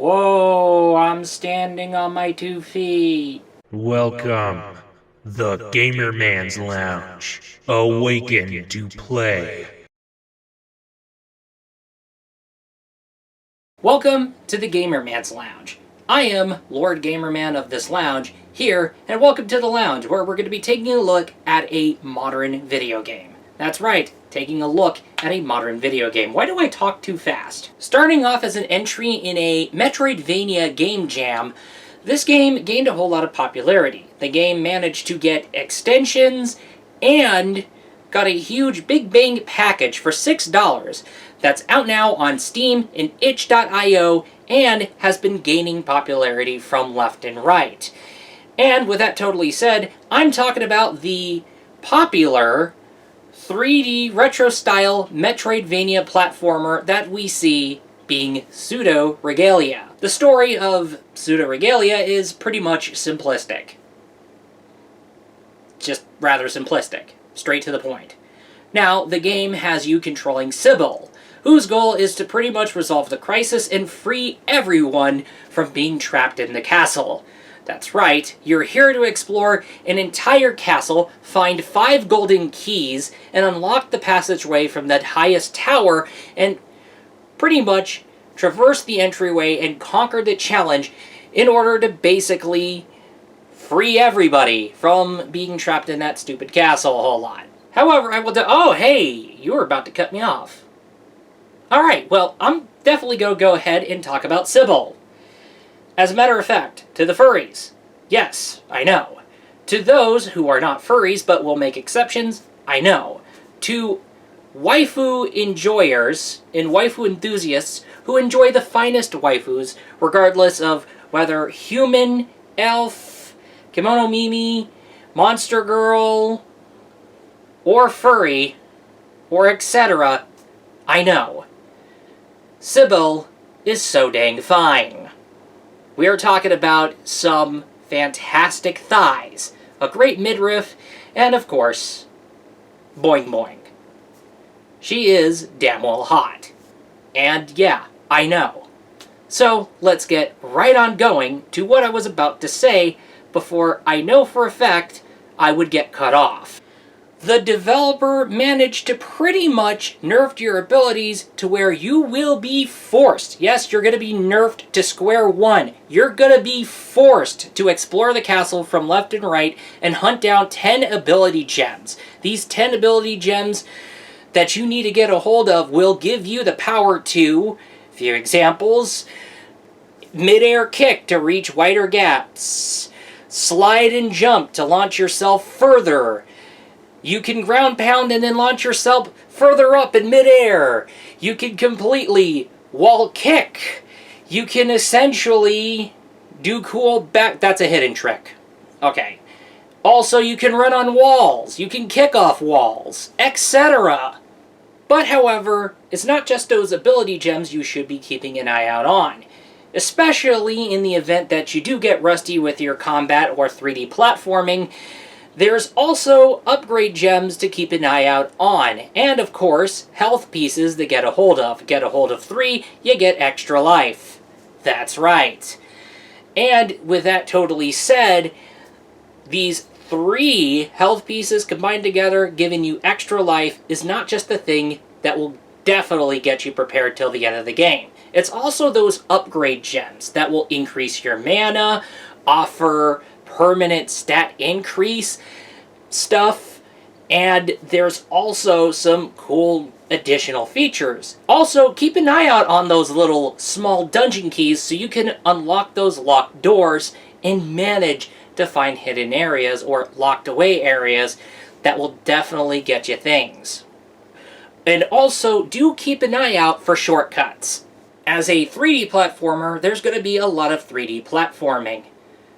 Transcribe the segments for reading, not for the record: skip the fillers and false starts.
Whoa, I'm standing on my 2 feet. Welcome, the Gamer Man's Lounge. Awaken to play. Welcome to the Gamer Man's Lounge. I am Lord Gamerman of this lounge here, and welcome to the lounge where we're going to be taking a look at a modern video game. That's right, taking a look at a modern video game. Why do I talk too fast? Starting off as an entry in a Metroidvania game jam, this game gained a whole lot of popularity. The game managed to get extensions and got a huge Big Bang package for $6 that's out now on Steam and itch.io and has been gaining popularity from left and right. And with that totally said, I'm talking about the popular 3D retro-style Metroidvania platformer that we see being Pseudoregalia. The story of Pseudoregalia is pretty much simplistic. Just rather simplistic. Straight to the point. Now, the game has you controlling Sybil, whose goal is to pretty much resolve the crisis and free everyone from being trapped in the castle. That's right, you're here to explore an entire castle, find 5 golden keys, and unlock the passageway from that highest tower, and pretty much traverse the entryway and conquer the challenge in order to basically free everybody from being trapped in that stupid castle a whole lot. However, I will oh, hey, you were about to cut me off. Alright, well, I'm definitely going to go ahead and talk about Sybil. As a matter of fact, to the furries, yes, I know. To those who are not furries but will make exceptions, I know. To waifu enjoyers and waifu enthusiasts who enjoy the finest waifus, regardless of whether human, elf, kimono mimi, monster girl, or furry, or etc., I know. Sybil is so dang fine. We are talking about some fantastic thighs, a great midriff, and of course, boing boing. She is damn well hot. And yeah, I know. So let's get right on going to what I was about to say before I know for a fact I would get cut off. The developer managed to pretty much nerf your abilities to where you will be forced. Yes, you're going to be nerfed to square one. You're going to be forced to explore the castle from left and right and hunt down 10 ability gems. These 10 ability gems that you need to get a hold of will give you the power to, a few examples, mid-air kick to reach wider gaps, slide and jump to launch yourself further. You can ground pound and then launch yourself further up in midair. You can completely wall kick. You can essentially do cool back... That's a hidden trick. Okay. Also, you can run on walls. You can kick off walls, etc. But, however, it's not just those ability gems you should be keeping an eye out on. Especially in the event that you do get rusty with your combat or 3D platforming. There's also upgrade gems to keep an eye out on, and of course, health pieces to get a hold of. Get a hold of 3, you get extra life. That's right. And with that totally said, these 3 health pieces combined together, giving you extra life, is not just the thing that will definitely get you prepared till the end of the game. It's also those upgrade gems that will increase your mana, offer permanent stat increase stuff, and there's also some cool additional features. Also, keep an eye out on those little small dungeon keys so you can unlock those locked doors and manage to find hidden areas or locked away areas that will definitely get you things. And also, do keep an eye out for shortcuts. As a 3D platformer, there's going to be a lot of 3D platforming.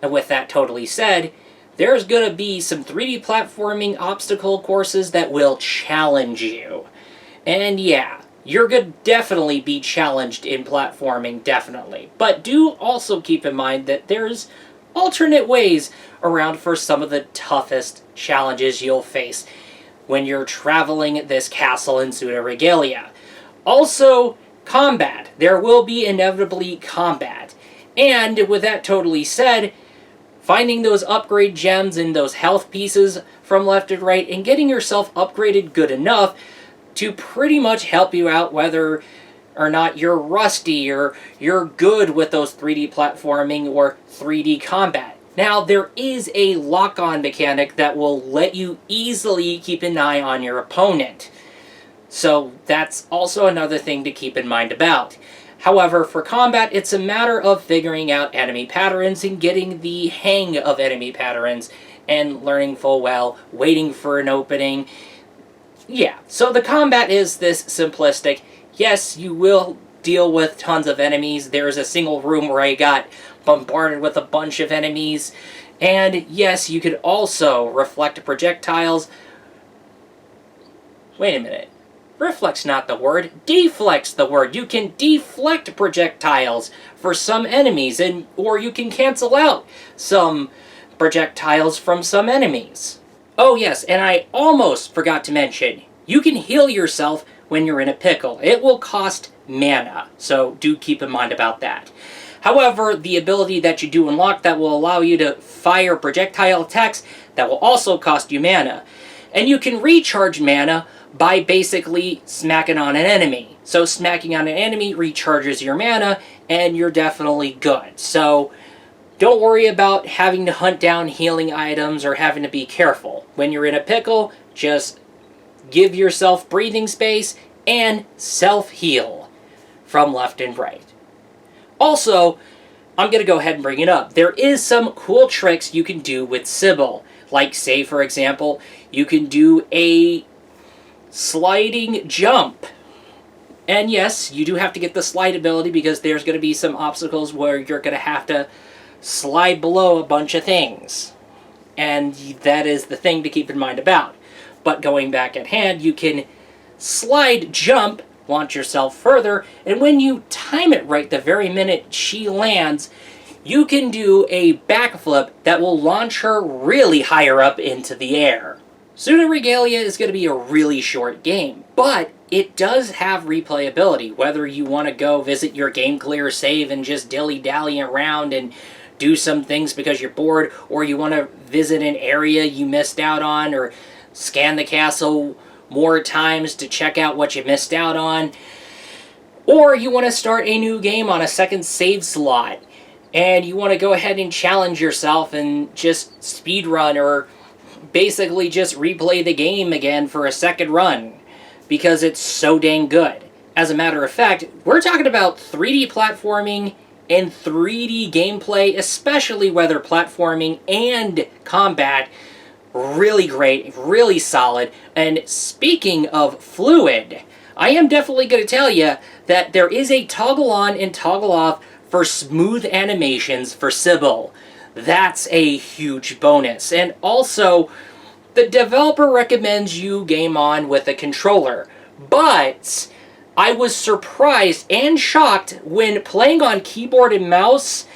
And with that totally said, there's going to be some 3D platforming obstacle courses that will challenge you. And yeah, you're going to definitely be challenged in platforming, definitely. But do also keep in mind that there's alternate ways around for some of the toughest challenges you'll face when you're traveling this castle in Pseudoregalia. Also, combat. There will be inevitably combat. And with that totally said, finding those upgrade gems and those health pieces from left and right and getting yourself upgraded good enough to pretty much help you out whether or not you're rusty or you're good with those 3D platforming or 3D combat. Now, there is a lock-on mechanic that will let you easily keep an eye on your opponent. So that's also another thing to keep in mind about. However, for combat, it's a matter of figuring out enemy patterns and getting the hang of enemy patterns and learning full well, waiting for an opening. Yeah, so the combat is this simplistic. Yes, you will deal with tons of enemies. There's a single room where I got bombarded with a bunch of enemies. And yes, you could also reflect projectiles. Wait a minute. Reflect's not the word. Deflect's the word. You can deflect projectiles for some enemies, or you can cancel out some projectiles from some enemies. Oh yes, and I almost forgot to mention, you can heal yourself when you're in a pickle. It will cost mana, so do keep in mind about that. However, the ability that you do unlock that will allow you to fire projectile attacks, that will also cost you mana. And you can recharge mana by basically smacking on an enemy. So smacking on an enemy recharges your mana, and you're definitely good. So don't worry about having to hunt down healing items or having to be careful. When you're in a pickle, just give yourself breathing space and self-heal from left and right. Also, I'm going to go ahead and bring it up. There is some cool tricks you can do with Sybil. Like, say, for example, you can do a sliding jump. And yes, you do have to get the slide ability because there's going to be some obstacles where you're going to have to slide below a bunch of things. And that is the thing to keep in mind about. But going back at hand, you can slide jump, launch yourself further, and when you time it right the very minute she lands, you can do a backflip that will launch her really higher up into the air. Pseudoregalia is going to be a really short game, but it does have replayability. Whether you want to go visit your game clear save and just dilly-dally around and do some things because you're bored, or you want to visit an area you missed out on, or scan the castle more times to check out what you missed out on, or you want to start a new game on a second save slot, and you want to go ahead and challenge yourself and just speedrun or basically just replay the game again for a second run because it's so dang good. As a matter of fact, we're talking about 3D platforming and 3D gameplay, especially whether platforming and combat. Really great, really solid. And speaking of fluid, I am definitely going to tell you that there is a toggle on and toggle off for smooth animations for Sybil. That's a huge bonus. And also, the developer recommends you game on with a controller. But I was surprised and shocked when playing on keyboard and mouse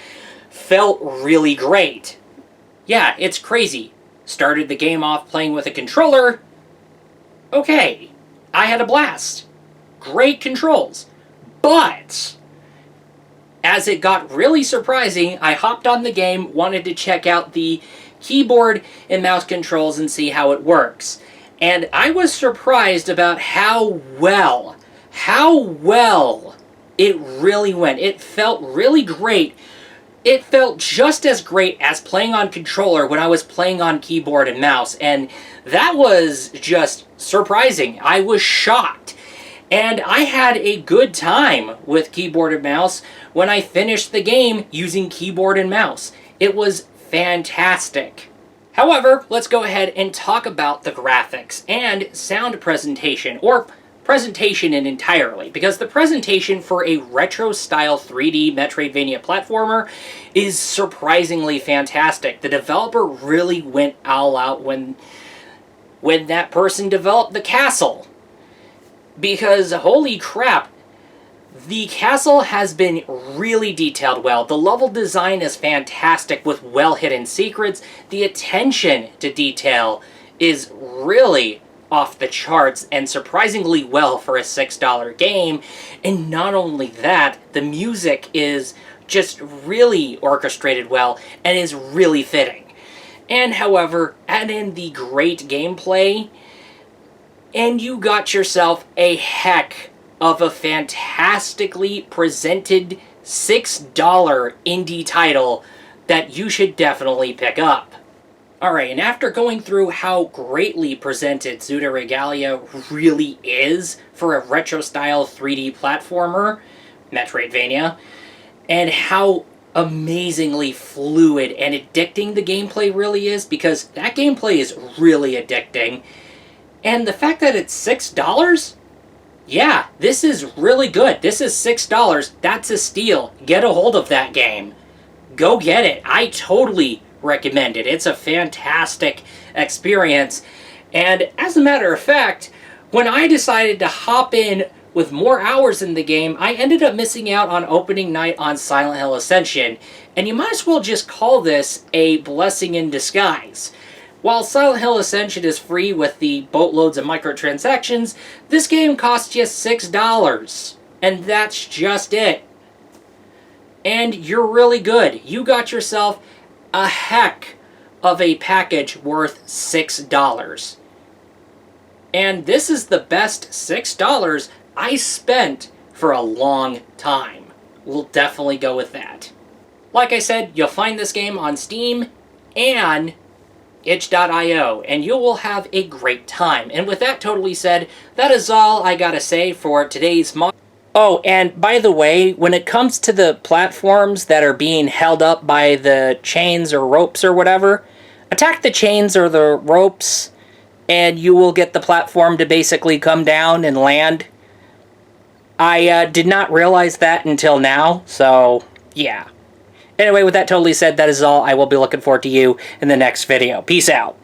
felt really great. Yeah, it's crazy. Started the game off playing with a controller. Okay, I had a blast. Great controls. But as it got really surprising, I hopped on the game, wanted to check out the keyboard and mouse controls and see how it works. And I was surprised about how well it really went. It felt really great. It felt just as great as playing on controller when I was playing on keyboard and mouse, and that was just surprising. I was shocked. And I had a good time with keyboard and mouse when I finished the game using keyboard and mouse. It was fantastic. However, let's go ahead and talk about the graphics and sound presentation, or presentation in entirely, because the presentation for a retro-style 3D Metroidvania platformer is surprisingly fantastic. The developer really went all out when that person developed the castle. Because, holy crap, the castle has been really detailed well. The level design is fantastic with well-hidden secrets. The attention to detail is really off the charts and surprisingly well for a $6 game. And not only that, the music is just really orchestrated well and is really fitting. And however, add in the great gameplay, and you got yourself a heck of a fantastically presented $6 indie title that you should definitely pick up. Alright, and after going through how greatly presented Pseudoregalia really is for a retro-style 3D platformer, Metroidvania, and how amazingly fluid and addicting the gameplay really is, because that gameplay is really addicting, and the fact that it's $6? Yeah, this is really good. This is $6. That's a steal. Get a hold of that game. Go get it. I totally recommend it. It's a fantastic experience. And as a matter of fact, when I decided to hop in with more hours in the game, I ended up missing out on opening night on Silent Hill Ascension. And you might as well just call this a blessing in disguise. While Silent Hill Ascension is free with the boatloads of microtransactions, this game costs you $6. And that's just it. And you're really good. You got yourself a heck of a package worth $6. And this is the best $6 I spent for a long time. We'll definitely go with that. Like I said, you'll find this game on Steam and itch.io, and you will have a great time. And with that totally said, that is all I gotta say for today's mod. Oh, and by the way, when it comes to the platforms that are being held up by the chains or ropes or whatever, attack the chains or the ropes, and you will get the platform to basically come down and land. I did not realize that until now, so yeah. Anyway, with that totally said, that is all. I will be looking forward to you in the next video. Peace out.